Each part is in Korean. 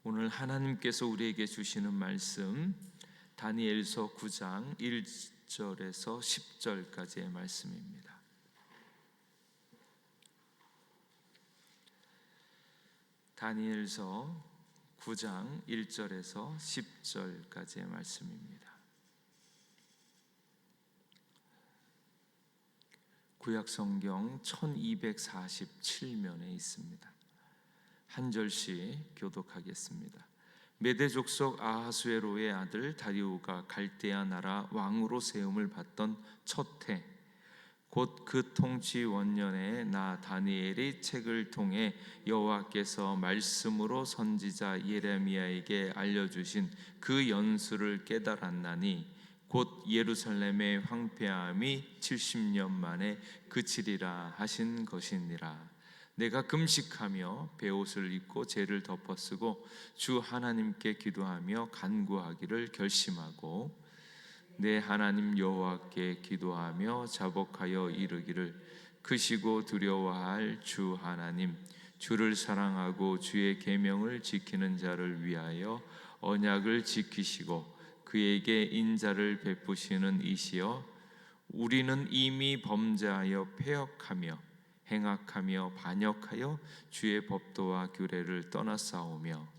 오늘 하나님께서 우리에게 주시는 말씀 다니엘서 9장 1절에서 10절까지의 말씀입니다. 다니엘서 9장 1절에서 10절까지의 말씀입니다. 구약성경 1247면에 있습니다. 한 절씩 교독하겠습니다. 메대 족속 아하수에로의 아들 다리오가 갈대아 나라 왕으로 세움을 받던 첫 해, 곧 그 통치 원년에 나 다니엘이 책을 통해 여호와께서 말씀으로 선지자 예레미야에게 알려주신 그 연수를 깨달았나니 곧 예루살렘의 황폐함이 70년 만에 그치리라 하신 것이니라. 내가 금식하며 베옷을 입고 죄를 덮어쓰고 주 하나님께 기도하며 간구하기를 결심하고 내 하나님 여호와께 기도하며 자복하여 이르기를 크시고 두려워할 주 하나님, 주를 사랑하고 주의 계명을 지키는 자를 위하여 언약을 지키시고 그에게 인자를 베푸시는 이시여, 우리는 이미 범죄하여 패역하며 행악하며 반역하여 주의 법도와 규례를 떠났사오며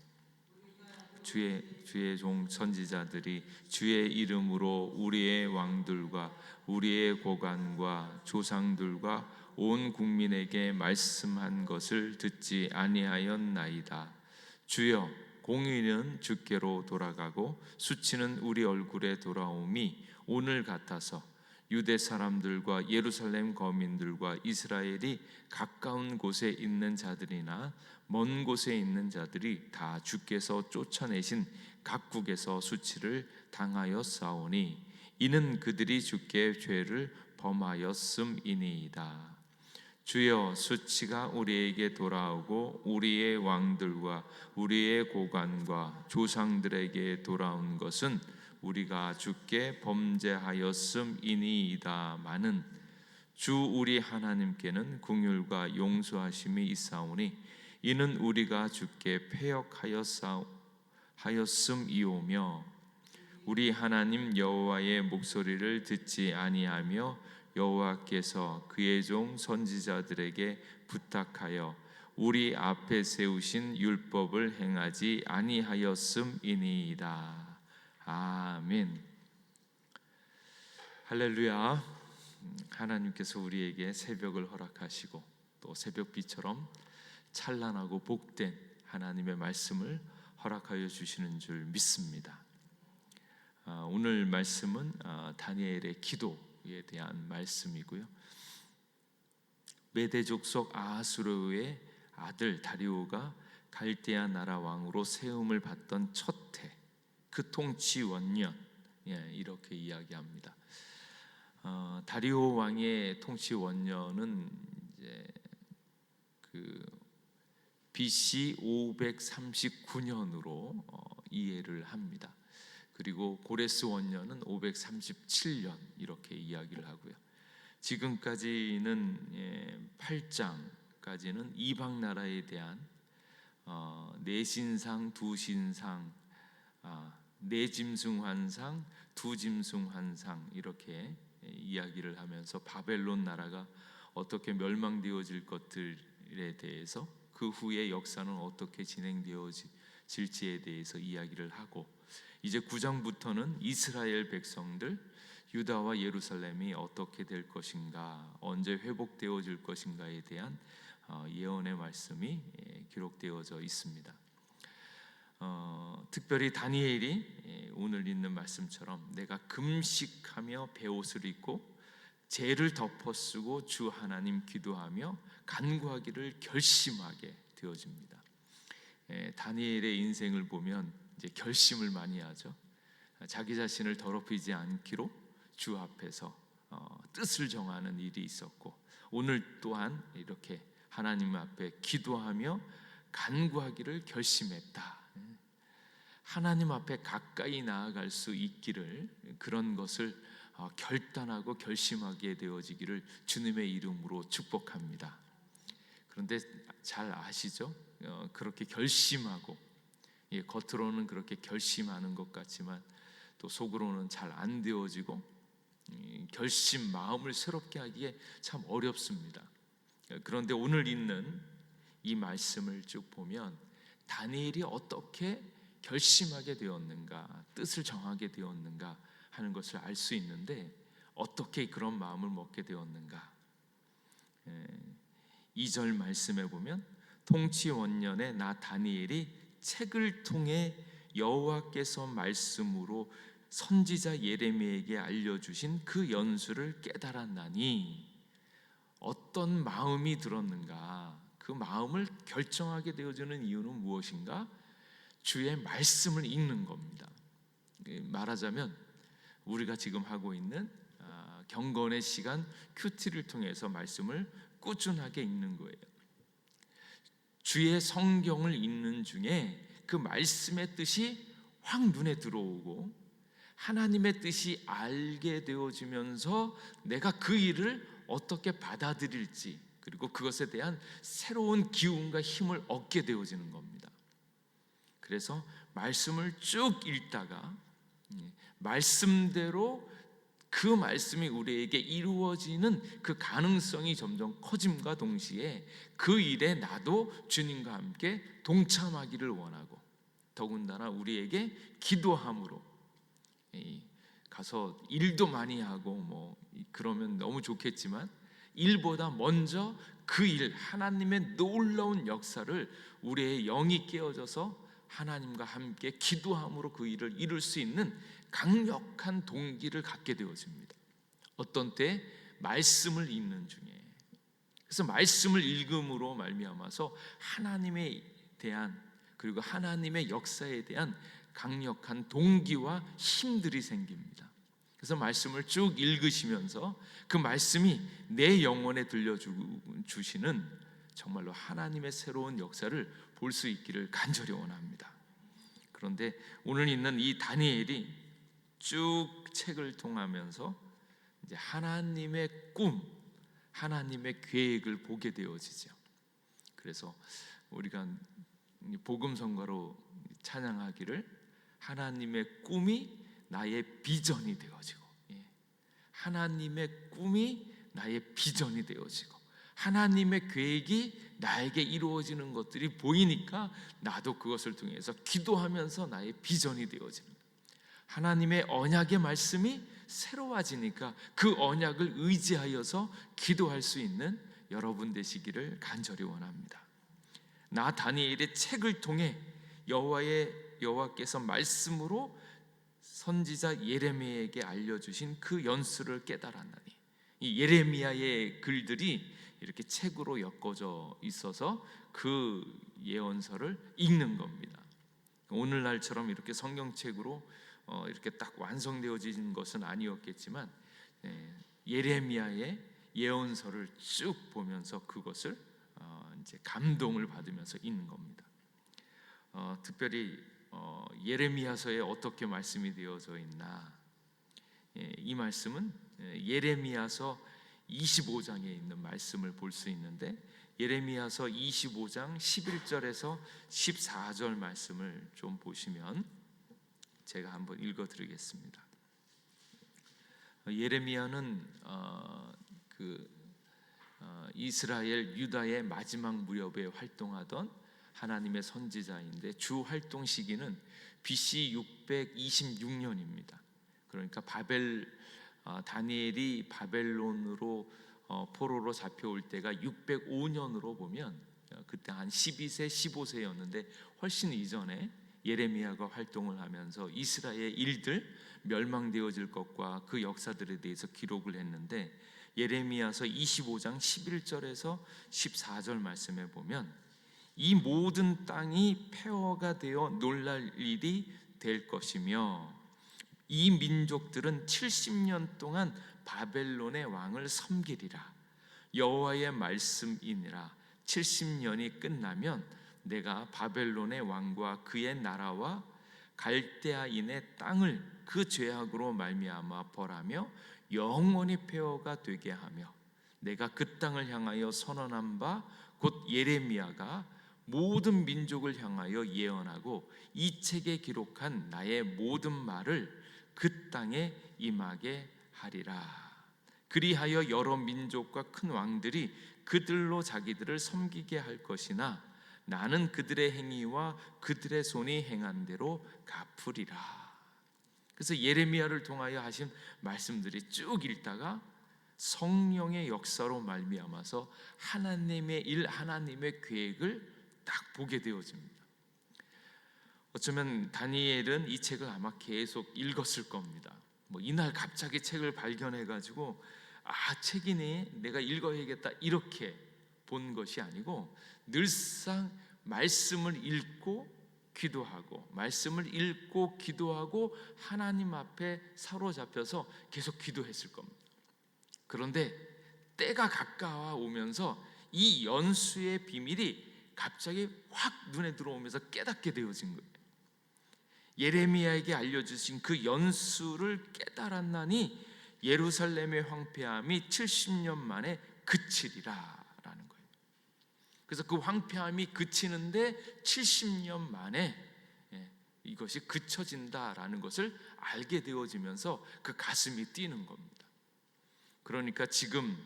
주의 종 선지자들이 주의 이름으로 우리의 왕들과 우리의 고관과 조상들과 온 국민에게 말씀한 것을 듣지 아니하였나이다. 주여, 공의는 주께로 돌아가고 수치는 우리 얼굴에 돌아옴이 오늘 같아서 유대 사람들과 예루살렘 거민들과 이스라엘이 가까운 곳에 있는 자들이나 먼 곳에 있는 자들이 다 주께서 쫓아내신 각국에서 수치를 당하였사오니 이는 그들이 주께 죄를 범하였음이니이다. 주여, 수치가 우리에게 돌아오고 우리의 왕들과 우리의 고관과 조상들에게 돌아온 것은 우리가 주께 범죄하였음이니이다마는 주 우리 하나님께는 긍휼과 용서하심이 있사오니 이는 우리가 주께 패역하였음이오며 우리 하나님 여호와의 목소리를 듣지 아니하며 여호와께서 그의 종 선지자들에게 부탁하여 우리 앞에 세우신 율법을 행하지 아니하였음이니이다. 아멘. 할렐루야. 하나님께서 우리에게 새벽을 허락하시고 또 새벽비처럼 찬란하고 복된 하나님의 말씀을 허락하여 주시는 줄 믿습니다. 오늘 말씀은 다니엘의 기도에 대한 말씀이고요. 메대 족속 아하수르의 아들 다리오가 갈대아 나라 왕으로 세움을 받던 첫 해, 그 통치 원년, 이렇게 이야기합니다. 다리오 왕의 통치 원년은 이제 그 BC 539년으로 이해를 합니다. 그리고 고레스 원년은 537년 이렇게 이야기를 하고요. 지금까지는 8장까지는 이방 나라에 대한 내신상, 두신상, 내짐승환상, 두짐승환상 이렇게 이야기를 하면서 바벨론 나라가 어떻게 멸망되어질 것들에 대해서 그 후의 역사는 어떻게 진행되어질지에 대해서 이야기를 하고 이제 9장부터는 이스라엘 백성들, 유다와 예루살렘이 어떻게 될 것인가, 언제 회복되어질 것인가에 대한 예언의 말씀이 기록되어져 있습니다. 특별히 다니엘이 오늘 읽는 말씀처럼 내가 금식하며 베옷을 입고 죄를 덮어쓰고 주 하나님 기도하며 간구하기를 결심하게 되어집니다. 다니엘의 인생을 보면 이제 결심을 많이 하죠. 자기 자신을 더럽히지 않기로 주 앞에서 뜻을 정하는 일이 있었고 오늘 또한 이렇게 하나님 앞에 기도하며 간구하기를 결심했다. 하나님 앞에 가까이 나아갈 수 있기를, 그런 것을 결단하고 결심하게 되어지기를 주님의 이름으로 축복합니다. 그런데 잘 아시죠? 그렇게 결심하고 겉으로는 그렇게 결심하는 것 같지만 또 속으로는 잘 안 되어지고 결심 마음을 새롭게 하기에 참 어렵습니다. 그런데 오늘 있는 이 말씀을 쭉 보면 다니엘이 어떻게 결심하게 되었는가, 뜻을 정하게 되었는가 하는 것을 알 수 있는데, 어떻게 그런 마음을 먹게 되었는가? 2절 말씀에 보면 통치 원년에 나 다니엘이 책을 통해 여호와께서 말씀으로 선지자 예레미야에게 알려주신 그 연수를 깨달았나니, 어떤 마음이 들었는가? 그 마음을 결정하게 되어주는 이유는 무엇인가? 주의 말씀을 읽는 겁니다. 말하자면 우리가 지금 하고 있는 경건의 시간 큐티를 통해서 말씀을 꾸준하게 읽는 거예요. 주의 성경을 읽는 중에 그 말씀의 뜻이 확 눈에 들어오고 하나님의 뜻이 알게 되어지면서 내가 그 일을 어떻게 받아들일지, 그리고 그것에 대한 새로운 기운과 힘을 얻게 되어지는 겁니다. 그래서 말씀을 쭉 읽다가 말씀대로 그 말씀이 우리에게 이루어지는 그 가능성이 점점 커짐과 동시에 그 일에 나도 주님과 함께 동참하기를 원하고, 더군다나 우리에게 기도함으로 가서 일도 많이 하고 그러면 너무 좋겠지만, 일보다 먼저 그 일, 하나님의 놀라운 역사를 우리의 영이 깨어져서 하나님과 함께 기도함으로 그 일을 이룰 수 있는 강력한 동기를 갖게 되어집니다. 어떤 때 말씀을 읽는 중에, 그래서 말씀을 읽음으로 말미암아서 하나님에 대한, 그리고 하나님의 역사에 대한 강력한 동기와 힘들이 생깁니다. 그래서 말씀을 쭉 읽으시면서 그 말씀이 내 영혼에 들려주시는 정말로 하나님의 새로운 역사를 볼 수 있기를 간절히 원합니다. 그런데 오늘 있는 이 다니엘이 쭉 책을 통하면서 이제 하나님의 꿈, 하나님의 계획을 보게 되어지죠. 그래서 우리가 복음 선거로 찬양하기를 하나님의 꿈이 나의 비전이 되어지고, 하나님의 꿈이 나의 비전이 되어지고, 하나님의 계획이 나에게 이루어지는 것들이 보이니까 나도 그것을 통해서 기도하면서 나의 비전이 되어집니다. 하나님의 언약의 말씀이 새로워지니까 그 언약을 의지하여서 기도할 수 있는 여러분 되시기를 간절히 원합니다. 나 다니엘의 책을 통해 여호와께서 말씀으로 선지자 예레미야에게 알려주신 그 연수를 깨달았나니, 이 예레미야의 글들이 이렇게 책으로 엮어져 있어서 그 예언서를 읽는 겁니다. 오늘날처럼 이렇게 성경책으로 이렇게 딱 완성되어진 것은 아니었겠지만, 예레미야의 예언서를 쭉 보면서 그것을 이제 감동을 받으면서 읽는 겁니다. 특별히 예레미야서에 어떻게 말씀이 되어져 있나? 이 말씀은 예레미야서 25장에 있는 말씀을 볼 수 있는데, 예레미야서 25장 11절에서 14절 말씀을 좀 보시면 제가 한번 읽어드리겠습니다. 예레미야는 이스라엘 유다의 마지막 무렵에 활동하던 하나님의 선지자인데, 주 활동 시기는 BC 626년입니다. 그러니까 다니엘이 바벨론으로 포로로 잡혀올 때가 605년으로 보면 그때 한 12세, 15세였는데 훨씬 이전에 예레미야가 활동을 하면서 이스라엘 일들, 멸망되어질 것과 그 역사들에 대해서 기록을 했는데, 예레미야서 25장 11절에서 14절 말씀에 보면 이 모든 땅이 폐허가 되어 놀랄 일이 될 것이며, 이 민족들은 70년 동안 바벨론의 왕을 섬기리라. 여호와의 말씀이니라. 70년이 끝나면 내가 바벨론의 왕과 그의 나라와 갈대아인의 땅을 그 죄악으로 말미암아 벌하며 영원히 폐허가 되게 하며, 내가 그 땅을 향하여 선언한 바 곧 예레미야가 모든 민족을 향하여 예언하고 이 책에 기록한 나의 모든 말을 그 땅에 임하게 하리라. 그리하여 여러 민족과 큰 왕들이 그들로 자기들을 섬기게 할 것이나 나는 그들의 행위와 그들의 손이 행한 대로 갚으리라. 그래서 예레미야를 통하여 하신 말씀들이 쭉 읽다가 성령의 역사로 말미암아서 하나님의 일, 하나님의 계획을 딱 보게 되어집니다. 어쩌면 다니엘은 이 책을 아마 계속 읽었을 겁니다. 이날 갑자기 책을 발견해 가지고 책이네, 내가 읽어야겠다, 이렇게 본 것이 아니고 늘상 말씀을 읽고 기도하고 말씀을 읽고 기도하고 하나님 앞에 사로잡혀서 계속 기도했을 겁니다. 그런데 때가 가까워 오면서 이 연수의 비밀이 갑자기 확 눈에 들어오면서 깨닫게 되어진 거예요. 예레미야에게 알려주신 그 연수를 깨달았나니 예루살렘의 황폐함이 70년 만에 그치리라 라는 거예요. 그래서 그 황폐함이 그치는데 70년 만에 이것이 그쳐진다라는 것을 알게 되어지면서 그 가슴이 뛰는 겁니다. 그러니까 지금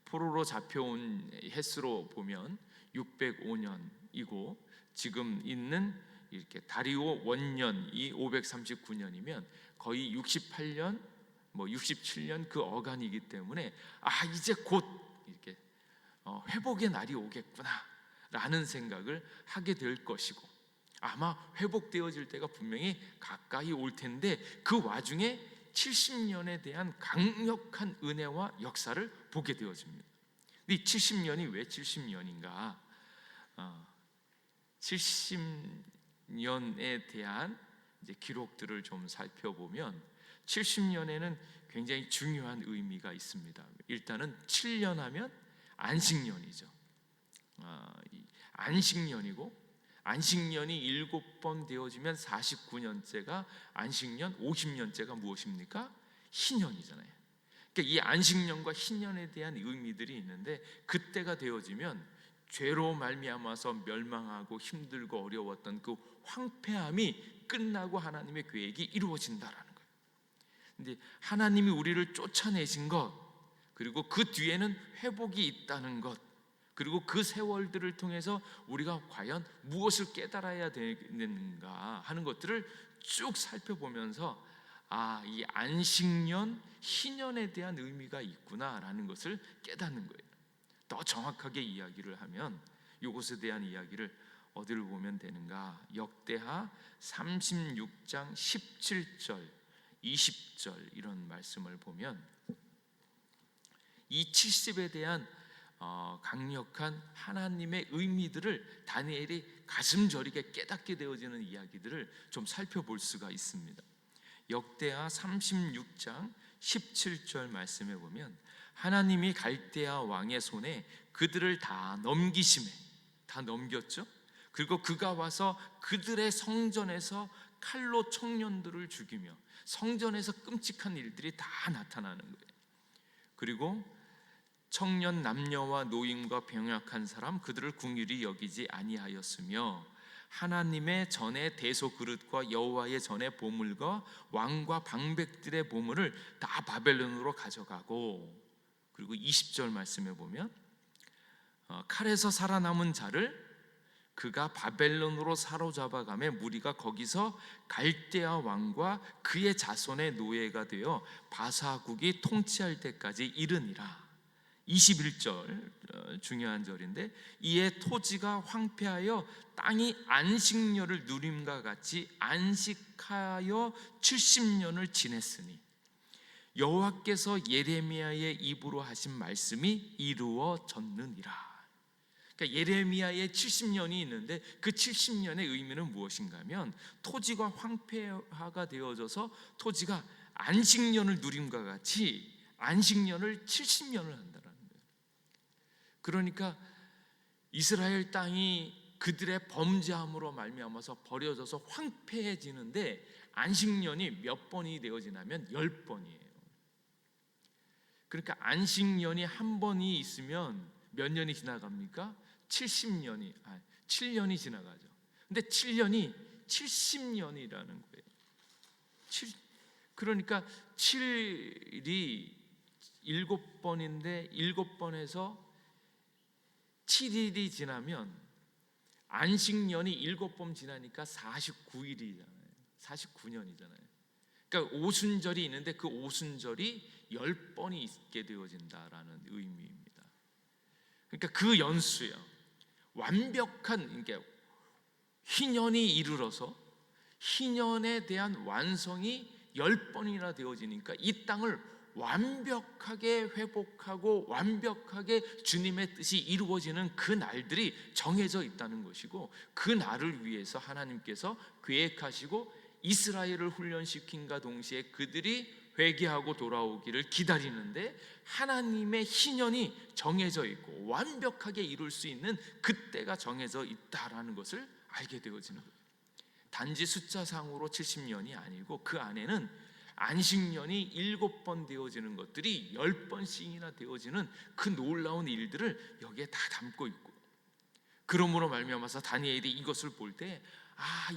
포로로 잡혀온 횟수로 보면 605년이고 지금 있는 이렇게 다리오 원년이 539년이면 거의 68년, 67년 그 어간이기 때문에 이제 곧 이렇게 회복의 날이 오겠구나라는 생각을 하게 될 것이고 아마 회복되어질 때가 분명히 가까이 올 텐데 그 와중에 70년에 대한 강력한 은혜와 역사를 보게 되어집니다. 이 70년이 왜 70년인가? 70년에 대한 이제 기록들을 좀 살펴보면 70년에는 굉장히 중요한 의미가 있습니다. 일단은 7년 하면 안식년이죠. 안식년이고 안식년이 7번 되어지면 49년째가 안식년, 50년째가 무엇입니까? 희년이잖아요. 그러니까 이 안식년과 희년에 대한 의미들이 있는데 그때가 되어지면 죄로 말미암아서 멸망하고 힘들고 어려웠던 그 황폐함이 끝나고 하나님의 계획이 이루어진다라는 거예요. 근데 하나님이 우리를 쫓아내신 것, 그리고 그 뒤에는 회복이 있다는 것, 그리고 그 세월들을 통해서 우리가 과연 무엇을 깨달아야 되는가 하는 것들을 쭉 살펴보면서 이 안식년, 희년에 대한 의미가 있구나라는 것을 깨닫는 거예요. 더 정확하게 이야기를 하면 이것에 대한 이야기를 어디를 보면 되는가? 역대하 36장 17절, 20절 이런 말씀을 보면 이 70에 대한 강력한 하나님의 의미들을 다니엘이 가슴 저리게 깨닫게 되어지는 이야기들을 좀 살펴볼 수가 있습니다. 역대하 36장 17절 말씀에 보면 하나님이 갈대아 왕의 손에 그들을 다 넘기심에, 다 넘겼죠. 그리고 그가 와서 그들의 성전에서 칼로 청년들을 죽이며 성전에서 끔찍한 일들이 다 나타나는 거예요. 그리고 청년 남녀와 노인과 병약한 사람 그들을 긍휼히 여기지 아니하였으며 하나님의 전의 대소 그릇과 여호와의 전의 보물과 왕과 방백들의 보물을 다 바벨론으로 가져가고, 그리고 20절 말씀에 보면 칼에서 살아남은 자를 그가 바벨론으로 사로잡아가며 무리가 거기서 갈대아 왕과 그의 자손의 노예가 되어 바사국이 통치할 때까지 이르니라. 21절 중요한 절인데 이에 토지가 황폐하여 땅이 안식년을 누림과 같이 안식하여 70년을 지냈으니 여호와께서 예레미야의 입으로 하신 말씀이 이루어졌느니라. 그러니까 예레미야의 70년이 있는데 그 70년의 의미는 무엇인가 하면 토지가 황폐화가 되어져서 토지가 안식년을 누림과 같이 안식년을 70년을 한다는 거예요. 그러니까 이스라엘 땅이 그들의 범죄함으로 말미암아서 버려져서 황폐해지는데 안식년이 몇 번이 되어지냐면 10번이에요. 그러니까 안식년이 한 번이 있으면 몇 년이 지나갑니까? 7년이 지나가죠. 근데 7년이 70년이라는 거예요. 그러니까 7일이 7번인데 7번에서 7일이 지나면 안식년이 7번 지나니까 49일이잖아요. 49년이잖아요. 그러니까 오순절이 있는데 그 오순절이 10번이 있게 되어진다라는 의미입니다. 그러니까 그 연수요, 완벽한, 그러니까 희년이 이르러서 희년에 대한 완성이 10번이나 되어지니까 이 땅을 완벽하게 회복하고 완벽하게 주님의 뜻이 이루어지는 그 날들이 정해져 있다는 것이고, 그 날을 위해서 하나님께서 계획하시고 이스라엘을 훈련시킨과 동시에 그들이 회개하고 돌아오기를 기다리는데, 하나님의 희년이 정해져 있고 완벽하게 이룰 수 있는 그때가 정해져 있다라는 것을 알게 되어지는 거예요. 단지 숫자상으로 70년이 아니고 그 안에는 안식년이 7번 되어지는 것들이 10번씩이나 되어지는 그 놀라운 일들을 여기에 다 담고 있고, 그러므로 말미암아서 다니엘이 이것을 볼 때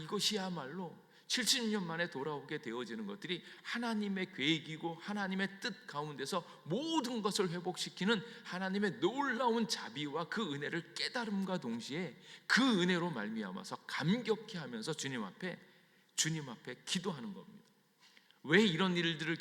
이것이야말로 70년 만에 돌아오게 되어지는 것들이 하나님의 계획이고 하나님의 뜻 가운데서 모든 것을 회복시키는 하나님의 놀라운 자비와 그 은혜를 깨달음과 동시에 그 은혜로 말미암아서 감격해 하면서 주님 앞에 기도하는 겁니다. 왜 이런 일들을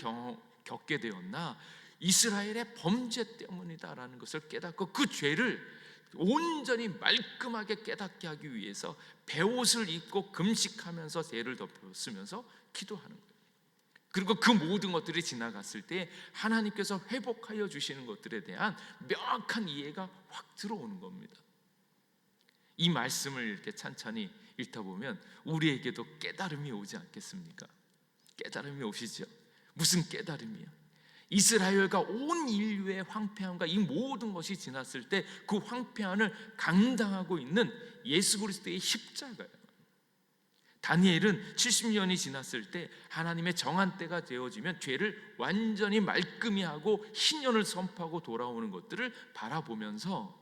겪게 되었나? 이스라엘의 범죄 때문이다라는 것을 깨닫고 그 죄를 온전히 말끔하게 깨닫게 하기 위해서 베옷을 입고 금식하면서 죄를 덮었으면서 기도하는 거예요. 그리고 그 모든 것들이 지나갔을 때 하나님께서 회복하여 주시는 것들에 대한 명확한 이해가 확 들어오는 겁니다. 이 말씀을 이렇게 찬찬히 읽다 보면 우리에게도 깨달음이 오지 않겠습니까? 깨달음이 오시죠? 무슨 깨달음이요? 이스라엘과 온 인류의 황폐함과 이 모든 것이 지났을 때 그 황폐함을 감당하고 있는 예수 그리스도의 십자가예요. 다니엘은 70년이 지났을 때 하나님의 정한 때가 되어지면 죄를 완전히 말끔히 하고 희년을 선포하고 돌아오는 것들을 바라보면서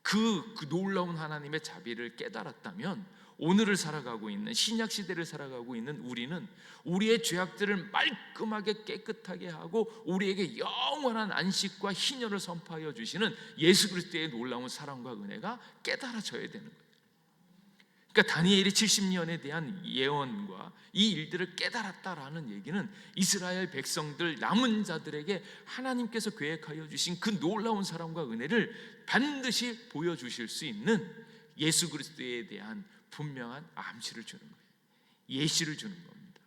그 놀라운 하나님의 자비를 깨달았다면, 오늘을 살아가고 있는 신약 시대를 살아가고 있는 우리는 우리의 죄악들을 말끔하게 깨끗하게 하고 우리에게 영원한 안식과 희년을 선포하여 주시는 예수 그리스도의 놀라운 사랑과 은혜가 깨달아져야 되는 거예요. 그러니까 다니엘이 70년에 대한 예언과 이 일들을 깨달았다라는 얘기는 이스라엘 백성들 남은 자들에게 하나님께서 계획하여 주신 그 놀라운 사랑과 은혜를 반드시 보여주실 수 있는 예수 그리스도에 대한 분명한 암시를 주는 거예요. 예시를 주는 겁니다.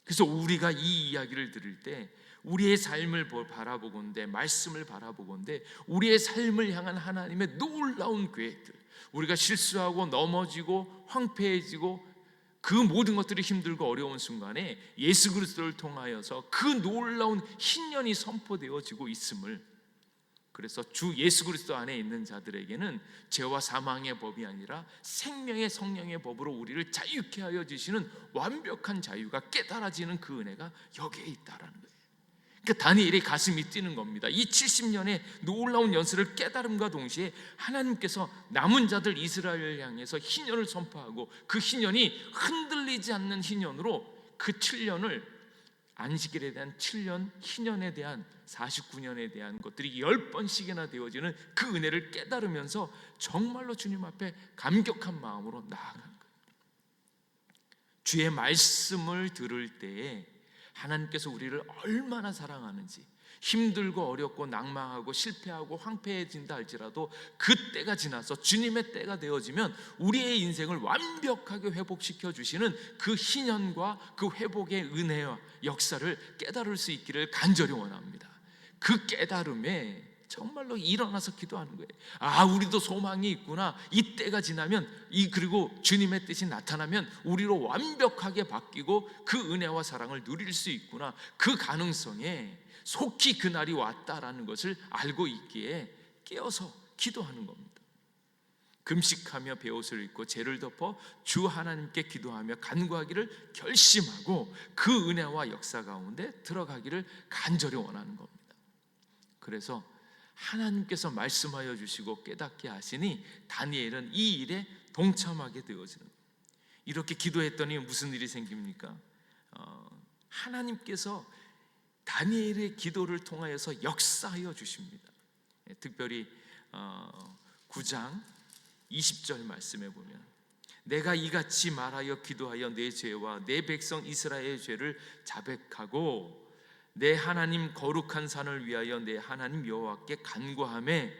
그래서 우리가 이 이야기를 들을 때 우리의 삶을 바라보건대, 말씀을 바라보건대, 우리의 삶을 향한 하나님의 놀라운 계획들, 우리가 실수하고 넘어지고 황폐해지고 그 모든 것들이 힘들고 어려운 순간에 예수 그리스도를 통하여서 그 놀라운 희년이 선포되어지고 있음을, 그래서 주 예수 그리스도 안에 있는 자들에게는 죄와 사망의 법이 아니라 생명의 성령의 법으로 우리를 자유케 하여 주시는 완벽한 자유가 깨달아지는 그 은혜가 여기에 있다라는 거예요. 그러니까 다니엘이 가슴이 뛰는 겁니다. 이 70년의 놀라운 연수를 깨달음과 동시에 하나님께서 남은 자들 이스라엘을 향해서 희년을 선포하고 그 희년이 흔들리지 않는 희년으로 그 7년을, 안식일에 대한 7년, 희년에 대한 49년에 대한 것들이 10번씩이나 되어지는 그 은혜를 깨달으면서 정말로 주님 앞에 감격한 마음으로 나아가는 거예요. 주의 말씀을 들을 때에 하나님께서 우리를 얼마나 사랑하는지, 힘들고 어렵고 낭망하고 실패하고 황폐해진다 할지라도 그때가 지나서 주님의 때가 되어지면 우리의 인생을 완벽하게 회복시켜 주시는 그 희년과 그 회복의 은혜와 역사를 깨달을 수 있기를 간절히 원합니다. 그 깨달음에 정말로 일어나서 기도하는 거예요. 우리도 소망이 있구나. 이 때가 지나면 그리고 주님의 뜻이 나타나면 우리로 완벽하게 바뀌고 그 은혜와 사랑을 누릴 수 있구나. 그 가능성에 속히 그날이 왔다라는 것을 알고 있기에 깨어서 기도하는 겁니다. 금식하며 베옷을 입고 죄를 덮어 주 하나님께 기도하며 간구하기를 결심하고 그 은혜와 역사 가운데 들어가기를 간절히 원하는 겁니다. 그래서 하나님께서 말씀하여 주시고 깨닫게 하시니 다니엘은 이 일에 동참하게 되어지는 거예요. 이렇게 기도했더니 무슨 일이 생깁니까? 하나님께서 다니엘의 기도를 통하여서 역사하여 주십니다. 특별히 9장 20절 말씀에 보면, 내가 이같이 말하여 기도하여 내 죄와 내 백성 이스라엘의 죄를 자백하고 내 하나님 거룩한 산을 위하여 내 하나님 여호와께 간구하매,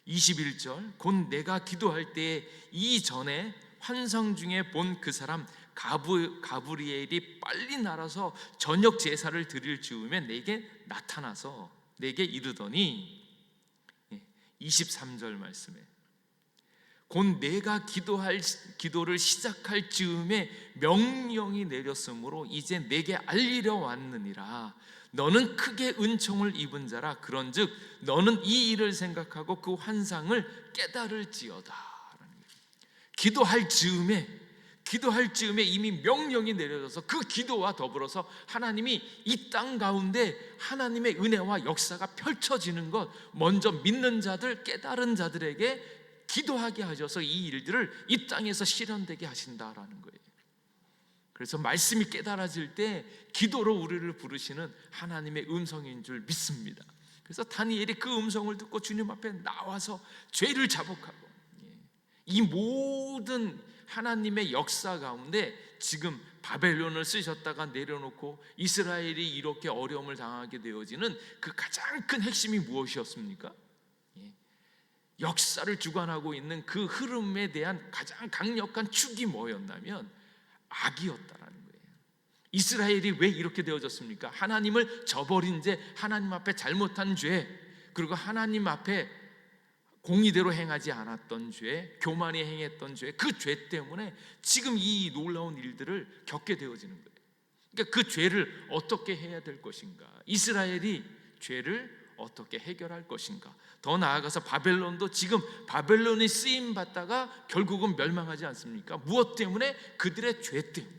21절, 곧 내가 기도할 때에 이전에 환상 중에 본 그 사람 가브리엘이 빨리 날아서 저녁 제사를 드릴 즈음에 내게 나타나서 내게 이르더니, 23절 말씀에, 곧 내가 기도를 시작할 즈음에 명령이 내렸으므로 이제 내게 알리려 왔느니라. 너는 크게 은총을 입은 자라. 그런즉 너는 이 일을 생각하고 그 환상을 깨달을지어다. 기도할 즈음에 이미 명령이 내려져서 그 기도와 더불어서 하나님이 이 땅 가운데 하나님의 은혜와 역사가 펼쳐지는 것, 먼저 믿는 자들, 깨달은 자들에게 기도하게 하셔서 이 일들을 이 땅에서 실현되게 하신다라는 거예요. 그래서 말씀이 깨달아질 때 기도로 우리를 부르시는 하나님의 음성인 줄 믿습니다. 그래서 다니엘이 그 음성을 듣고 주님 앞에 나와서 죄를 자복하고, 이 모든 하나님의 역사 가운데 지금 바벨론을 쓰셨다가 내려놓고 이스라엘이 이렇게 어려움을 당하게 되어지는 그 가장 큰 핵심이 무엇이었습니까? 역사를 주관하고 있는 그 흐름에 대한 가장 강력한 축이 뭐였냐면 악이었다라는 거예요. 이스라엘이 왜 이렇게 되어졌습니까? 하나님을 저버린 죄, 하나님 앞에 잘못한 죄, 그리고 하나님 앞에 공의대로 행하지 않았던 죄, 교만히 행했던 죄, 그 죄 때문에 지금 이 놀라운 일들을 겪게 되어지는 거예요. 그러니까 그 죄를 어떻게 해야 될 것인가, 이스라엘이 죄를 어떻게 해결할 것인가, 더 나아가서 바벨론도 지금 바벨론이 쓰임 받다가 결국은 멸망하지 않습니까? 무엇 때문에? 그들의 죄 때문에.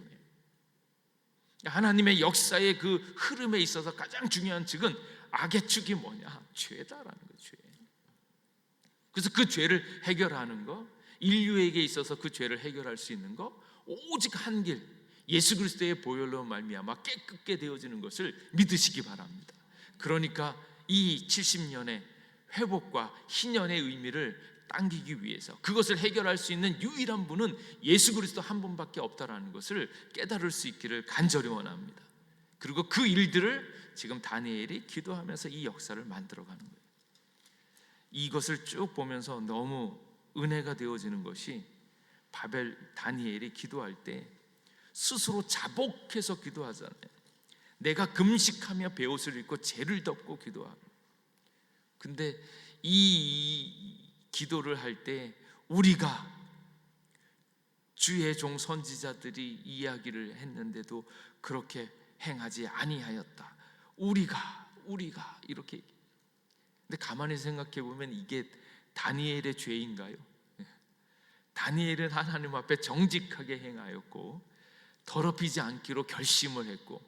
하나님의 역사의 그 흐름에 있어서 가장 중요한 측은, 악의 축이 뭐냐? 죄다라는 거예요. 죄. 그래서 그 죄를 해결하는 거, 인류에게 있어서 그 죄를 해결할 수 있는 거, 오직 한 길, 예수 그리스도의 보혈로 말미암아 깨끗게 되어지는 것을 믿으시기 바랍니다. 그러니까 이 70년의 회복과 희년의 의미를 당기기 위해서 그것을 해결할 수 있는 유일한 분은 예수 그리스도 한 분밖에 없다라는 것을 깨달을 수 있기를 간절히 원합니다. 그리고 그 일들을 지금 다니엘이 기도하면서 이 역사를 만들어가는 거예요. 이것을 쭉 보면서 너무 은혜가 되어지는 것이, 다니엘이 기도할 때 스스로 자복해서 기도하잖아요. 내가 금식하며 베옷을 입고 죄를 덮고 기도하고. 근데 이 기도를 할 때 우리가, 주의 종 선지자들이 이야기를 했는데도 그렇게 행하지 아니하였다. 우리가 이렇게. 근데 가만히 생각해 보면 이게 다니엘의 죄인가요? 다니엘은 하나님 앞에 정직하게 행하였고 더럽히지 않기로 결심을 했고,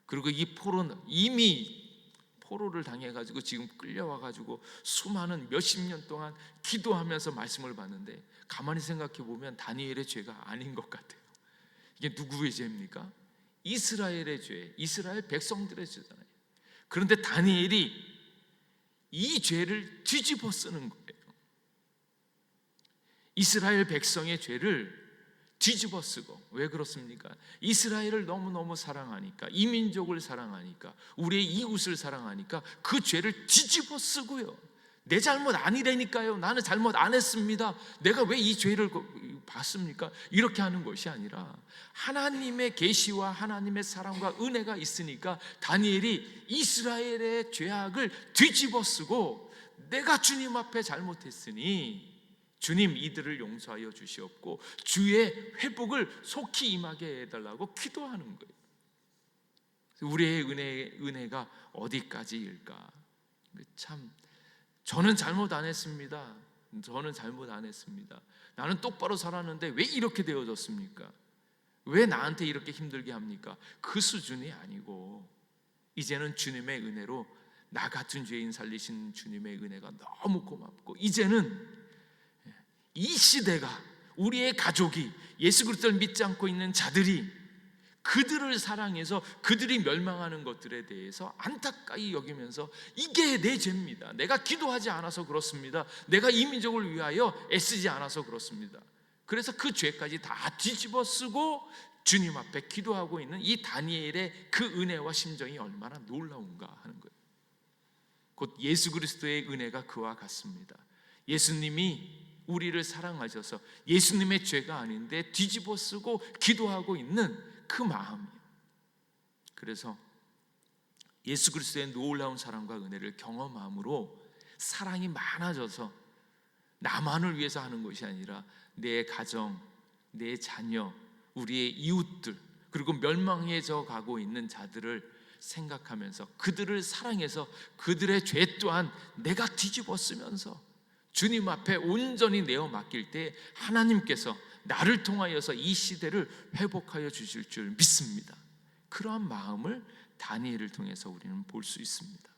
그리고 이 포로는 이미 포로를 당해가지고 지금 끌려와가지고 수많은 몇십 년 동안 기도하면서 말씀을 받는데, 가만히 생각해 보면 다니엘의 죄가 아닌 것 같아요. 이게 누구의 죄입니까? 이스라엘의 죄, 이스라엘 백성들의 죄잖아요. 그런데 다니엘이 이 죄를 뒤집어 쓰는 거예요. 이스라엘 백성의 죄를 뒤집어 쓰고. 왜 그렇습니까? 이스라엘을 너무너무 사랑하니까, 이 민족을 사랑하니까, 우리의 이웃을 사랑하니까 그 죄를 뒤집어 쓰고요. 내 잘못 아니라니까요, 나는 잘못 안 했습니다, 내가 왜 이 죄를 받습니까? 이렇게 하는 것이 아니라 하나님의 계시와 하나님의 사랑과 은혜가 있으니까 다니엘이 이스라엘의 죄악을 뒤집어 쓰고, 내가 주님 앞에 잘못했으니 주님 이들을 용서하여 주시옵고 주의 회복을 속히 임하게 해달라고 기도하는 거예요. 우리의 은혜가 어디까지일까? 참, 저는 잘못 안 했습니다. 나는 똑바로 살았는데 왜 이렇게 되어졌습니까? 왜 나한테 이렇게 힘들게 합니까? 그 수준이 아니고, 이제는 주님의 은혜로 나 같은 죄인 살리신 주님의 은혜가 너무 고맙고, 이제는 이 시대가 우리의 가족이 예수 그리스도를 믿지 않고 있는 자들이 그들을 사랑해서 그들이 멸망하는 것들에 대해서 안타까이 여기면서 이게 내 죄입니다. 내가 기도하지 않아서 그렇습니다. 내가 이 민족을 위하여 애쓰지 않아서 그렇습니다. 그래서 그 죄까지 다 뒤집어 쓰고 주님 앞에 기도하고 있는 이 다니엘의 그 은혜와 심정이 얼마나 놀라운가 하는 거예요. 곧 예수 그리스도의 은혜가 그와 같습니다. 예수님이 우리를 사랑하셔서 예수님의 죄가 아닌데 뒤집어 쓰고 기도하고 있는 그 마음이에요. 그래서 예수 그리스도의 놀라운 사랑과 은혜를 경험함으로 사랑이 많아져서 나만을 위해서 하는 것이 아니라 내 가정, 내 자녀, 우리의 이웃들, 그리고 멸망해져 가고 있는 자들을 생각하면서 그들을 사랑해서 그들의 죄 또한 내가 뒤집어 쓰면서 주님 앞에 온전히 내어 맡길 때 하나님께서 나를 통하여서 이 시대를 회복하여 주실 줄 믿습니다. 그러한 마음을 다니엘을 통해서 우리는 볼 수 있습니다.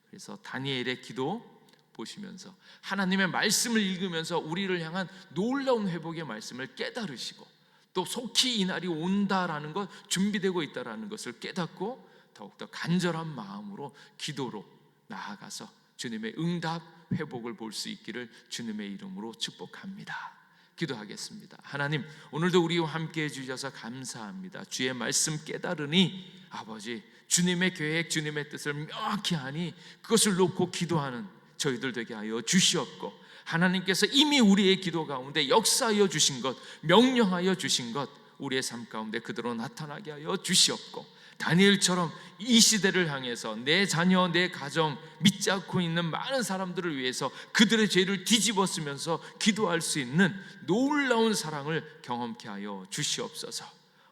그래서 다니엘의 기도 보시면서 하나님의 말씀을 읽으면서 우리를 향한 놀라운 회복의 말씀을 깨달으시고 또 속히 이 날이 온다라는 것, 준비되고 있다라는 것을 깨닫고 더욱더 간절한 마음으로 기도로 나아가서 주님의 응답, 회복을 볼 수 있기를 주님의 이름으로 축복합니다. 기도하겠습니다. 하나님, 오늘도 우리와 함께 해주셔서 감사합니다. 주의 말씀 깨달으니 아버지, 주님의 계획, 주님의 뜻을 명확히 하니 그것을 놓고 기도하는 저희들 되게 하여 주시옵고, 하나님께서 이미 우리의 기도 가운데 역사하여 주신 것, 명령하여 주신 것 우리의 삶 가운데 그대로 나타나게 하여 주시옵고, 다니엘처럼 이 시대를 향해서 내 자녀, 내 가정, 믿지 않고 있는 많은 사람들을 위해서 그들의 죄를 뒤집어 쓰면서 기도할 수 있는 놀라운 사랑을 경험케 하여 주시옵소서.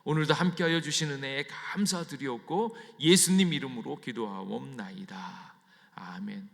오늘도 함께하여 주신 은혜에 감사드리옵고 예수님 이름으로 기도하옵나이다. 아멘.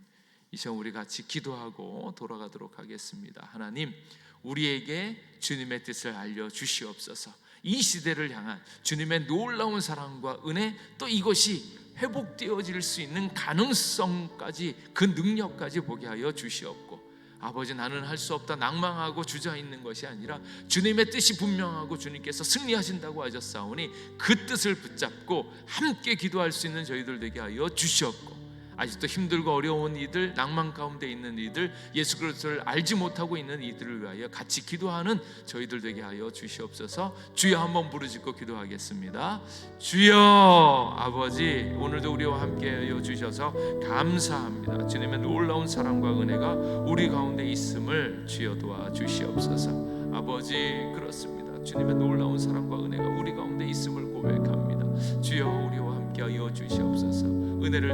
이 시간 우리 같이 기도하고 돌아가도록 하겠습니다. 하나님, 우리에게 주님의 뜻을 알려주시옵소서. 이 시대를 향한 주님의 놀라운 사랑과 은혜, 또 이것이 회복되어질 수 있는 가능성까지, 그 능력까지 보게 하여 주시옵고, 아버지, 나는 할 수 없다 낭망하고 주저있는 것이 아니라 주님의 뜻이 분명하고 주님께서 승리하신다고 하셨사오니 그 뜻을 붙잡고 함께 기도할 수 있는 저희들 되게 하여 주시옵고, 아직도 힘들고 어려운 이들, 낭만 가운데 있는 이들, 예수 그리스도를 알지 못하고 있는 이들을 위하여 같이 기도하는 저희들 되게 하여 주시옵소서. 주여 한번 부르짖고 기도하겠습니다. 주여, 아버지, 오늘도 우리와 함께하여 주셔서 감사합니다. 주님의 놀라운 사랑과 은혜가 우리 가운데 있음을 주여 도와주시옵소서. 아버지, 그렇습니다. 주님의 놀라운 사랑과 은혜가 우리 가운데 있음을 고백합니다. 주여, 우리와 함께하여 주시옵소서. 은혜를